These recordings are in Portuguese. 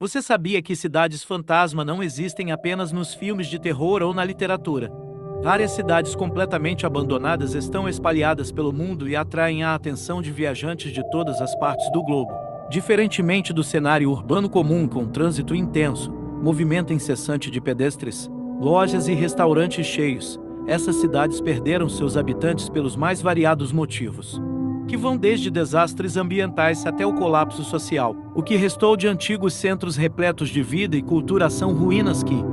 Você sabia que cidades fantasma não existem apenas nos filmes de terror ou na literatura? Várias cidades completamente abandonadas estão espalhadas pelo mundo e atraem a atenção de viajantes de todas as partes do globo. Diferentemente do cenário urbano comum com trânsito intenso, movimento incessante de pedestres, lojas e restaurantes cheios, essas cidades perderam seus habitantes pelos mais variados motivos, que vão desde desastres ambientais até o colapso social. O que restou de antigos centros repletos de vida e cultura são ruínas que,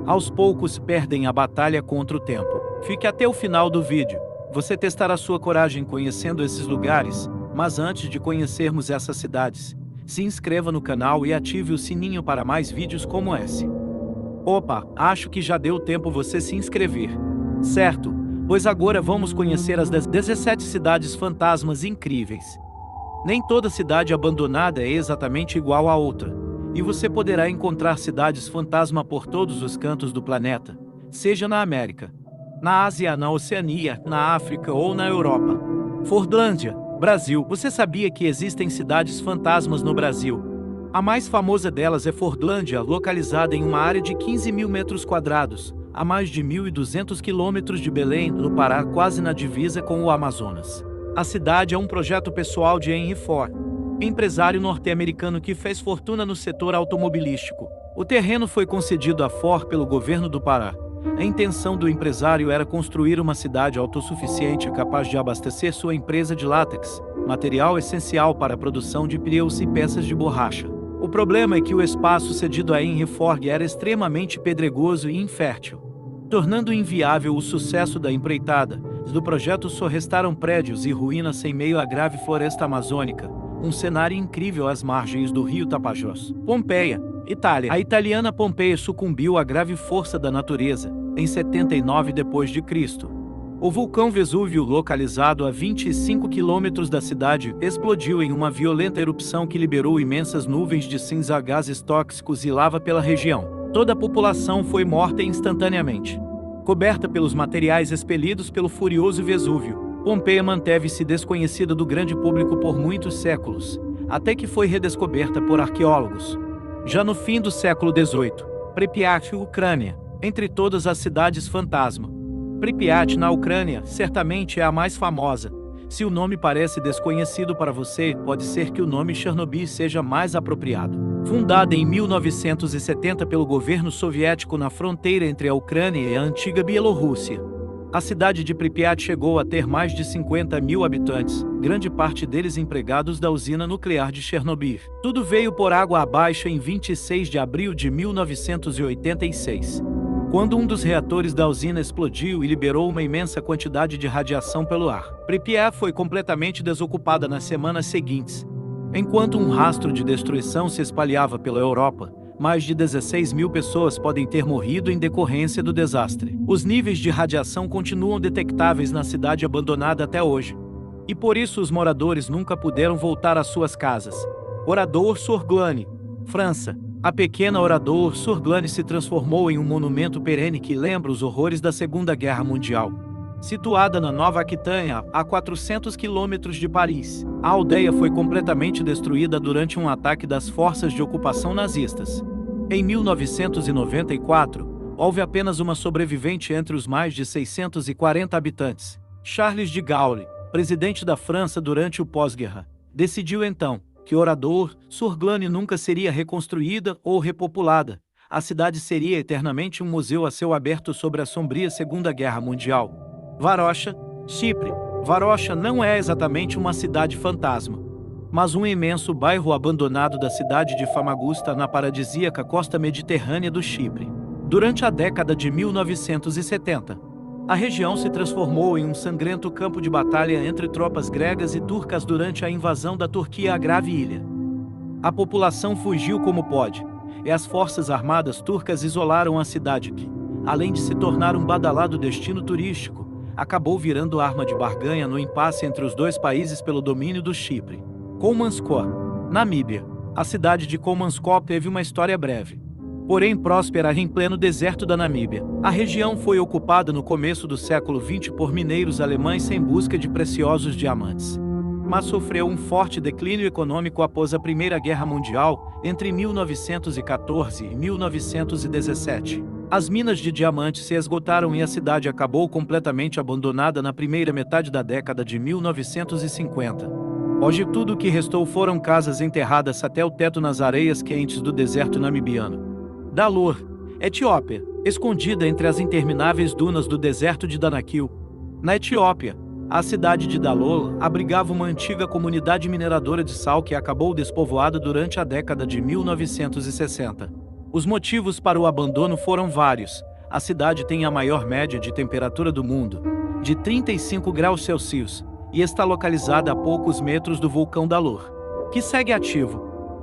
aos poucos, perdem a batalha contra o tempo. Fique até o final do vídeo. Você testará sua coragem conhecendo esses lugares, mas antes de conhecermos essas cidades, se inscreva no canal e ative o sininho para mais vídeos como esse. Opa, acho que já deu tempo você se inscrever, certo? Pois agora vamos conhecer as 17 cidades fantasmas incríveis. Nem toda cidade abandonada é exatamente igual a outra, e você poderá encontrar cidades fantasma por todos os cantos do planeta, seja na América, na Ásia, na Oceania, na África ou na Europa. Fordlândia, Brasil. Você sabia que existem cidades fantasmas no Brasil? A mais famosa delas é Fordlândia, localizada em uma área de 15.000 metros quadrados, a mais de 1.200 quilômetros de Belém, no Pará, quase na divisa com o Amazonas. A cidade é um projeto pessoal de Henry Ford, empresário norte-americano que fez fortuna no setor automobilístico. O terreno foi concedido à Ford pelo governo do Pará. A intenção do empresário era construir uma cidade autossuficiente capaz de abastecer sua empresa de látex, material essencial para a produção de pneus e peças de borracha. O problema é que o espaço cedido a Henry Ford era extremamente pedregoso e infértil, tornando inviável o sucesso da empreitada. Do projeto só restaram prédios e ruínas em meio à grave floresta amazônica, um cenário incrível às margens do rio Tapajós. Pompeia, Itália. A italiana Pompeia sucumbiu à grave força da natureza, em 79 d.C. O vulcão Vesúvio, localizado a 25 quilômetros da cidade, explodiu em uma violenta erupção que liberou imensas nuvens de cinza, gases tóxicos e lava pela região. Toda a população foi morta instantaneamente. Coberta pelos materiais expelidos pelo furioso Vesúvio, Pompeia manteve-se desconhecida do grande público por muitos séculos, até que foi redescoberta por arqueólogos. Já no fim do século XVIII, Pripyat, Ucrânia. Entre todas as cidades fantasma, Pripyat, na Ucrânia, certamente é a mais famosa. Se o nome parece desconhecido para você, pode ser que o nome Chernobyl seja mais apropriado. Fundada em 1970 pelo governo soviético na fronteira entre a Ucrânia e a antiga Bielorrússia, a cidade de Pripyat chegou a ter mais de 50.000 habitantes, grande parte deles empregados da usina nuclear de Chernobyl. Tudo veio por água abaixo em 26 de abril de 1986. Quando um dos reatores da usina explodiu e liberou uma imensa quantidade de radiação pelo ar. Pripyat foi completamente desocupada nas semanas seguintes. Enquanto um rastro de destruição se espalhava pela Europa, mais de 16.000 pessoas podem ter morrido em decorrência do desastre. Os níveis de radiação continuam detectáveis na cidade abandonada até hoje, e por isso os moradores nunca puderam voltar às suas casas. Oradour-sur-Glane, França. A pequena Oradour-sur-Glane se transformou em um monumento perene que lembra os horrores da Segunda Guerra Mundial. Situada na Nova Aquitânia, a 400 quilômetros de Paris, a aldeia foi completamente destruída durante um ataque das forças de ocupação nazistas. Em 1994, houve apenas uma sobrevivente entre os mais de 640 habitantes. Charles de Gaulle, presidente da França durante o pós-guerra, decidiu então que Oradour-sur-Glane nunca seria reconstruída ou repopulada. A cidade seria eternamente um museu a céu aberto sobre a sombria Segunda Guerra Mundial. Varocha, Chipre. Varocha não é exatamente uma cidade fantasma, mas um imenso bairro abandonado da cidade de Famagusta na paradisíaca costa mediterrânea do Chipre. Durante a década de 1970, a região se transformou em um sangrento campo de batalha entre tropas gregas e turcas durante a invasão da Turquia à grave ilha. A população fugiu como pôde, e as forças armadas turcas isolaram a cidade que, além de se tornar um badalado destino turístico, acabou virando arma de barganha no impasse entre os dois países pelo domínio do Chipre. Kolmanskor, Namíbia. A cidade de Kolmanskor teve uma história breve, porém próspera em pleno deserto da Namíbia. A região foi ocupada no começo do século XX por mineiros alemães em busca de preciosos diamantes. mas sofreu um forte declínio econômico após a Primeira Guerra Mundial, entre 1914 e 1917. As minas de diamantes se esgotaram e a cidade acabou completamente abandonada na primeira metade da década de 1950. Hoje tudo o que restou foram casas enterradas até o teto nas areias quentes do deserto namibiano. Dalor, Etiópia, escondida entre as intermináveis dunas do deserto de Danakil. Na Etiópia, a cidade de Dalor abrigava uma antiga comunidade mineradora de sal que acabou despovoada durante a década de 1960. Os motivos para o abandono foram vários. A cidade tem a maior média de temperatura do mundo, de 35 graus Celsius, e está localizada a poucos metros do vulcão Dalor, que segue ativo.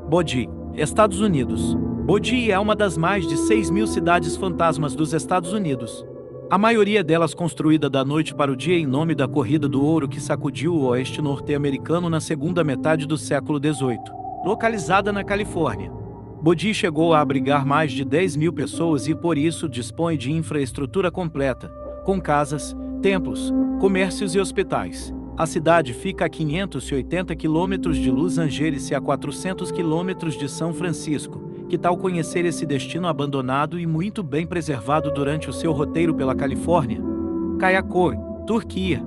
Bodie, Estados Unidos. Bodie é uma das mais de 6.000 cidades fantasmas dos Estados Unidos. A maioria delas construída da noite para o dia em nome da corrida do ouro que sacudiu o oeste norte-americano na segunda metade do século XVIII. Localizada na Califórnia, Bodie chegou a abrigar mais de 10.000 pessoas e por isso dispõe de infraestrutura completa, com casas, templos, comércios e hospitais. A cidade fica a 580 quilômetros de Los Angeles e a 400 quilômetros de São Francisco. Que tal conhecer esse destino abandonado e muito bem preservado durante o seu roteiro pela Califórnia? Kayaköy, Turquia.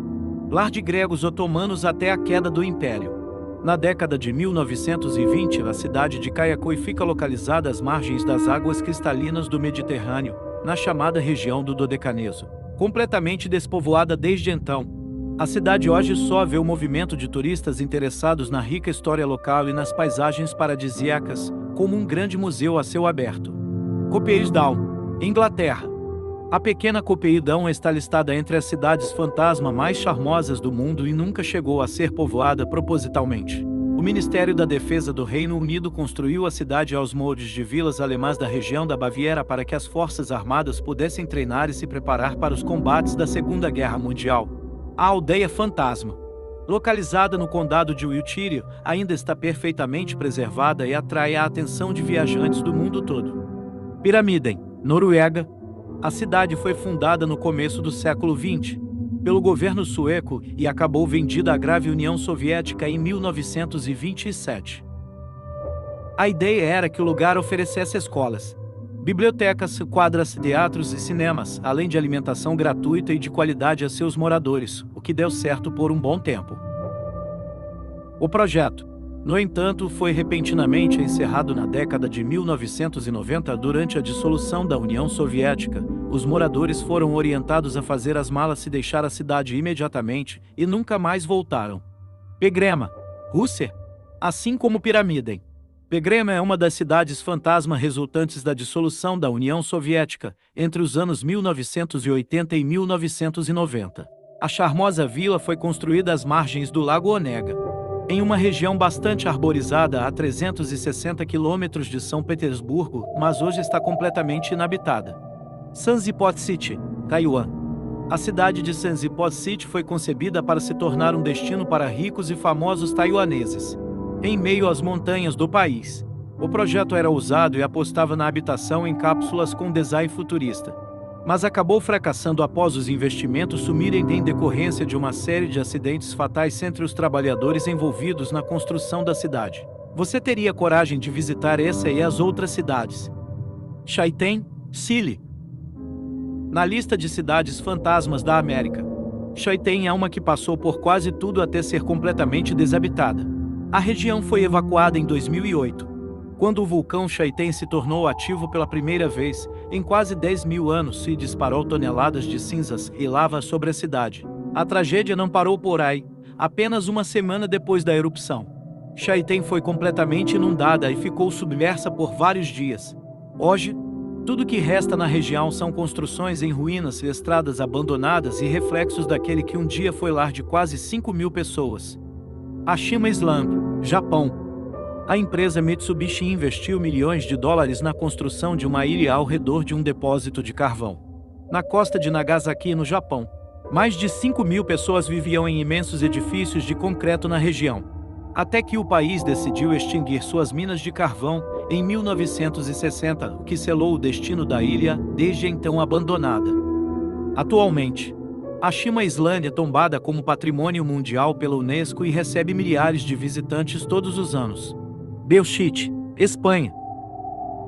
Lar de gregos otomanos até a queda do Império. Na década de 1920, a cidade de Kayaköy fica localizada às margens das águas cristalinas do Mediterrâneo, na chamada região do Dodecaneso. Completamente despovoada desde então, a cidade hoje só vê o movimento de turistas interessados na rica história local e nas paisagens paradisíacas, como um grande museu a céu aberto. Copeisdown, Inglaterra. A pequena Copeisdown está listada entre as cidades fantasma mais charmosas do mundo e nunca chegou a ser povoada propositalmente. O Ministério da Defesa do Reino Unido construiu a cidade aos moldes de vilas alemãs da região da Baviera para que as forças armadas pudessem treinar e se preparar para os combates da Segunda Guerra Mundial. A aldeia fantasma, localizada no condado de Wiltshire, ainda está perfeitamente preservada e atrai a atenção de viajantes do mundo todo. Pyramiden, Noruega. A cidade foi fundada no começo do século XX pelo governo sueco e acabou vendida à grave União Soviética em 1927. A ideia era que o lugar oferecesse escolas, bibliotecas, quadras, teatros e cinemas, além de alimentação gratuita e de qualidade a seus moradores, o que deu certo por um bom tempo. O projeto, no entanto, foi repentinamente encerrado na década de 1990 durante a dissolução da União Soviética. Os moradores foram orientados a fazer as malas e deixar a cidade imediatamente e nunca mais voltaram. Pegrema, Rússia. Assim como Pyramiden, Pegrema é uma das cidades fantasma resultantes da dissolução da União Soviética, entre os anos 1980 e 1990. A charmosa vila foi construída às margens do Lago Onega, em uma região bastante arborizada a 360 quilômetros de São Petersburgo, mas hoje está completamente inabitada. Sanzipot City, Taiwan. A cidade de Sanzipot City foi concebida para se tornar um destino para ricos e famosos taiwaneses, em meio às montanhas do país. O projeto era ousado e apostava na habitação em cápsulas com design futurista, mas acabou fracassando após os investimentos sumirem em decorrência de uma série de acidentes fatais entre os trabalhadores envolvidos na construção da cidade. Você teria coragem de visitar essa e as outras cidades? Chaitén, Chile. Na lista de cidades fantasmas da América, Chaitén é uma que passou por quase tudo até ser completamente desabitada. A região foi evacuada em 2008, quando o vulcão Chaitén se tornou ativo pela primeira vez em quase 10.000 anos e disparou toneladas de cinzas e lava sobre a cidade. A tragédia não parou por aí. Apenas uma semana depois da erupção, Chaitén foi completamente inundada e ficou submersa por vários dias. Hoje, tudo que resta na região são construções em ruínas, estradas abandonadas e reflexos daquele que um dia foi lar de quase 5.000 pessoas. Ashima Slump, Japão. A empresa Mitsubishi investiu milhões de dólares na construção de uma ilha ao redor de um depósito de carvão, na costa de Nagasaki, no Japão. Mais de 5.000 pessoas viviam em imensos edifícios de concreto na região, até que o país decidiu extinguir suas minas de carvão em 1960, o que selou o destino da ilha, desde então abandonada. Atualmente, A Shima Island é tombada como patrimônio mundial pela Unesco e recebe milhares de visitantes todos os anos. Belchite, Espanha.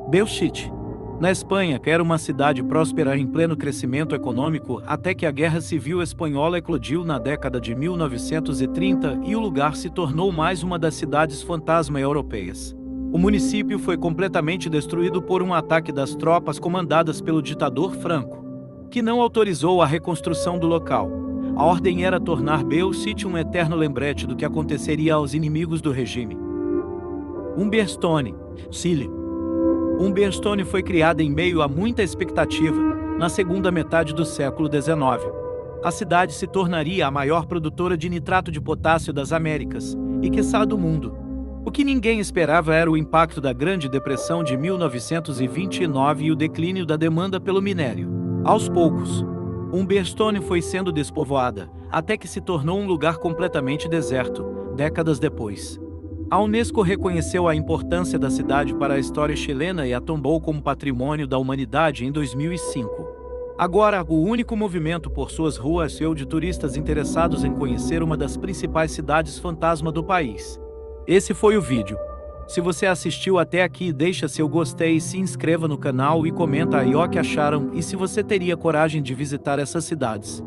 Belchite, na Espanha, era uma cidade próspera em pleno crescimento econômico até que a Guerra Civil Espanhola eclodiu na década de 1930 e o lugar se tornou mais uma das cidades fantasma europeias. O município foi completamente destruído por um ataque das tropas comandadas pelo ditador Franco, que não autorizou a reconstrução do local. A ordem era tornar Belchite um eterno lembrete do que aconteceria aos inimigos do regime. Humberstone, Chile. Humberstone foi criada em meio a muita expectativa, na segunda metade do século XIX. A cidade se tornaria a maior produtora de nitrato de potássio das Américas, e quiçá do mundo. O que ninguém esperava era o impacto da Grande Depressão de 1929 e o declínio da demanda pelo minério. Aos poucos, Humberstone foi sendo despovoada, até que se tornou um lugar completamente deserto, décadas depois. A Unesco reconheceu a importância da cidade para a história chilena e a tombou como Patrimônio da Humanidade em 2005. Agora, o único movimento por suas ruas é o de turistas interessados em conhecer uma das principais cidades fantasma do país. Esse foi o vídeo. Se você assistiu até aqui, deixa seu gostei, se inscreva no canal e comenta aí o que acharam e se você teria coragem de visitar essas cidades.